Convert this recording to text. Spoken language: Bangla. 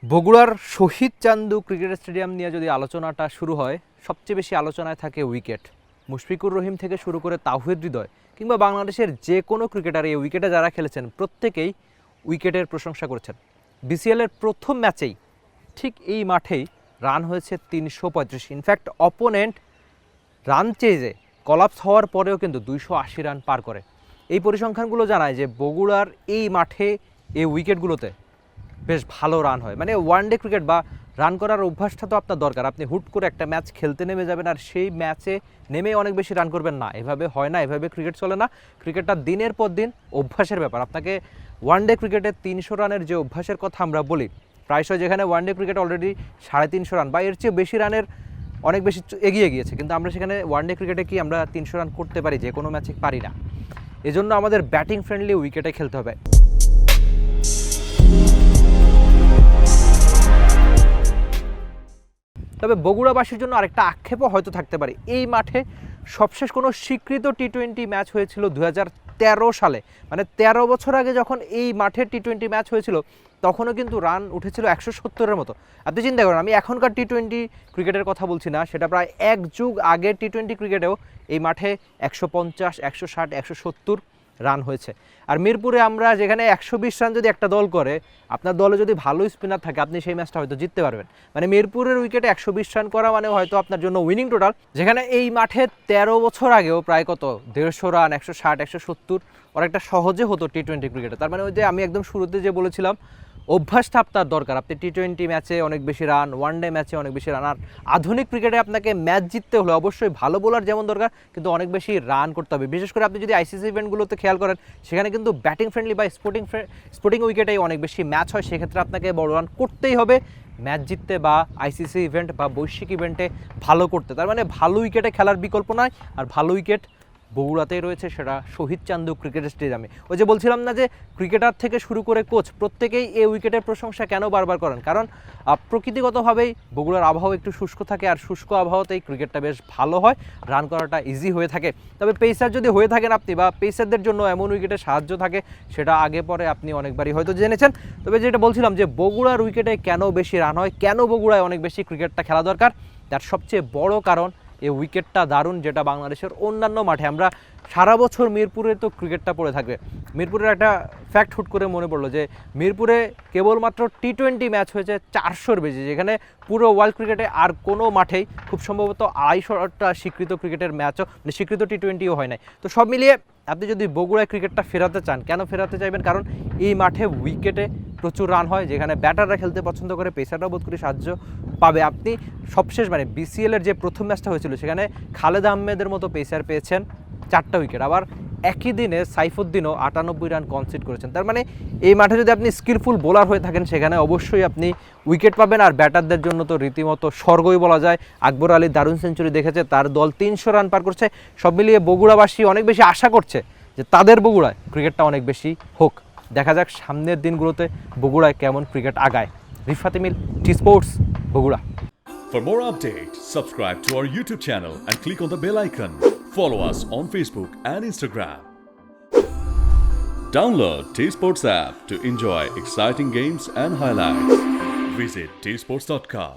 বগুড়ার শহীদ চান্দু ক্রিকেট স্টেডিয়াম নিয়ে যদি আলোচনাটা শুরু হয়, সবচেয়ে বেশি আলোচনায় থাকে উইকেট। মুশফিকুর রহিম থেকে শুরু করে তাওহিদ হৃদয় কিংবা বাংলাদেশের যে কোনো ক্রিকেটার এই উইকেটে যারা খেলেছেন প্রত্যেকেই উইকেটের প্রশংসা করেছেন। বিসিএলের প্রথম ম্যাচেই ঠিক এই মাঠেই রান হয়েছে ৩৩৫। ইনফ্যাক্ট অপোনেন্ট রান চেজে কলাপস হওয়ার পরেও কিন্তু ২৮০ রান পার করে। এই পরিসংখ্যানগুলো জানায় যে বগুড়ার এই মাঠে এই উইকেটগুলোতে বেশ ভালো রান হয়। মানে ওয়ানডে ক্রিকেট বা রান করার অভ্যাসটা তো আপনার দরকার। আপনি হুট করে একটা ম্যাচ খেলতে নেমে যাবেন আর সেই ম্যাচে নেমে অনেক বেশি রান করবেন না, এভাবে হয় না, এভাবে ক্রিকেট চলে না। ক্রিকেটটা দিনের পর দিন অভ্যাসের ব্যাপার। আপনাকে ওয়ানডে ক্রিকেটে ৩০০ রানের যে অভ্যাসের কথা আমরা বলি, প্রায়শই যেখানে ওয়ানডে ক্রিকেট অলরেডি ৩৫০ রান বা এর চেয়ে বেশি রানের অনেক বেশি এগিয়ে গিয়েছে, কিন্তু আমরা সেখানে ওয়ানডে ক্রিকেটে কি আমরা ৩০০ রান করতে পারি? যে কোনো ম্যাচে পারি না। এজন্য আমাদের ব্যাটিং ফ্রেন্ডলি উইকেটে খেলতে হবে। তবে বগুড়াবাসীর জন্য আরেকটা আক্ষেপও হয়তো থাকতে পারে। এই মাঠে সবশেষ কোনো স্বীকৃত টি-20 ম্যাচ হয়েছিল ২০১৩ সালে। মানে ১৩ বছর আগে যখন এই মাঠে টি-20 ম্যাচ হয়েছিল তখনও কিন্তু রান উঠেছিল ১৭০-এর মতো। আপনি চিন্তা করেন, আমি এখনকার টি-20 ক্রিকেটের কথা বলছি না, সেটা প্রায় এক যুগ আগের টি-20 ক্রিকেটেও এই মাঠে ১৫০, ১৬০, ১৭০ রান হয়েছে। আর মিরপুরে আমরা যেখানে ১২০ রান যদি একটা দল করে, আপনার দলে যদি ভালো স্পিনার থাকে আপনি সেই ম্যাচটা হয়তো জিততে পারবেন। মানে মিরপুরের উইকেটে ১২০ রান করা মানে হয়তো আপনার জন্য উইনিং টোটাল, যেখানে এই মাঠে ১৩ বছর আগেও প্রায় কত ১৫০ রান, ১৬০, ১৭০ অনেকটা সহজে হতো টি-20 ক্রিকেটে। তার মানে ওই যে আমি একদম শুরুতে যে বলেছিলাম, অভ্যাসটা আপনার দরকার। আপনি টি-20 ম্যাচে অনেক বেশি রান, ওয়ানডে ম্যাচে অনেক বেশি রান। আর আধুনিক ক্রিকেটে আপনাকে ম্যাচ জিততে হলে অবশ্যই ভালো বোলার যেমন দরকার, কিন্তু অনেক বেশি রান করতে হবে। বিশেষ করে আপনি যদি আইসিসি ইভেন্টগুলোতে খেয়াল করেন, সেখানে কিন্তু ব্যাটিং ফ্রেন্ডলি বা স্পোর্টিং উইকেটেই অনেক বেশি ম্যাচ হয়। সেক্ষেত্রে আপনাকে বড় রান করতেই হবে ম্যাচ জিততে বা আইসিসি ইভেন্ট বা বৈশ্বিক ইভেন্টে ভালো করতে। তার মানে ভালো উইকেটে খেলার বিকল্প নয়। আর ভালো উইকেট বগুড়াতেই রয়েছে, সেটা শহীদ চান্দু ক্রিকেট স্টেডিয়ামে। ওই যে বলছিলাম না যে ক্রিকেটার থেকে শুরু করে কোচ প্রত্যেকেই এই উইকেটের প্রশংসা কেন বারবার করেন? কারণ প্রকৃতিগতভাবেই বগুড়ার আবহাওয়া একটু শুষ্ক থাকে, আর শুষ্ক আবহাওয়াতেই ক্রিকেটটা বেশ ভালো হয়, রান করাটা ইজি হয়ে থাকে। তবে পেসার যদি হয়ে থাকেন আপনি, বা পেসারদের জন্য এমন উইকেটে সাহায্য থাকে, সেটা আগে পরে আপনি অনেকবারই হয়তো জেনেছেন। তবে যেটা বলছিলাম যে বগুড়ার উইকেটে কেন বেশি রান হয়, কেন বগুড়ায় অনেক বেশি ক্রিকেটটা খেলা দরকার, তার সবচেয়ে বড় কারণ এই উইকেটটা দারুণ, যেটা বাংলাদেশের অন্যান্য মাঠে আমরা সারা বছর মিরপুরে তো ক্রিকেটটা পড়ে থাকবে। মিরপুরের একটা ফ্যাক্ট হুট করে মনে পড়লো যে মিরপুরে কেবলমাত্র টি-20 ম্যাচ হয়েছে ৪০০-র বেশি, যেখানে পুরো ওয়ার্ল্ড ক্রিকেটে আর কোনো মাঠেই খুব সম্ভবত ২৫০টা স্বীকৃত ক্রিকেটের ম্যাচও, মানে স্বীকৃত টি-20ও হয় নাই। তো সব মিলিয়ে আপনি যদি বগুড়ায় ক্রিকেটটা ফেরাতে চান, কেন ফেরাতে চাইবেন? কারণ এই মাঠে উইকেটে প্রচুর রান হয়, যেখানে ব্যাটাররা খেলতে পছন্দ করে, পেসাররা বোধ করে সাহায্য পাবে। আপনি সবশেষ মানে বিসিএলের যে প্রথম ম্যাচটা হয়েছিল সেখানে খালেদ আহমেদের মতো পেসার পেয়েছেন 4টা উইকেট। আবার একই দিনে সাইফুদ্দিনও ৯৮ রান কনসিড করেছেন। তার মানে এই মাঠে যদি আপনি স্কিলফুল বোলার হয়ে থাকেন, সেখানে অবশ্যই আপনি উইকেট পাবেন। আর ব্যাটারদের জন্য তো রীতিমতো স্বর্গই বলা যায়। আকবর আলী দারুণ সেঞ্চুরি দেখেছে, তার দল ৩০০ রান পার করছে। সব মিলিয়ে বগুড়াবাসী অনেক বেশি আশা করছে যে তাদের বগুড়ায় ক্রিকেটটা অনেক বেশি হোক। দেখা যাক সামনের দিনগুলোতে বগুড়ায় কেমন ক্রিকেট আগায়। Rifat Emil, T Sports, Bogura. For more updates, subscribe to our YouTube channel and click on the bell icon. Follow us on Facebook and Instagram. Download T-Sports app to enjoy exciting games and highlights. Visit tsports.com.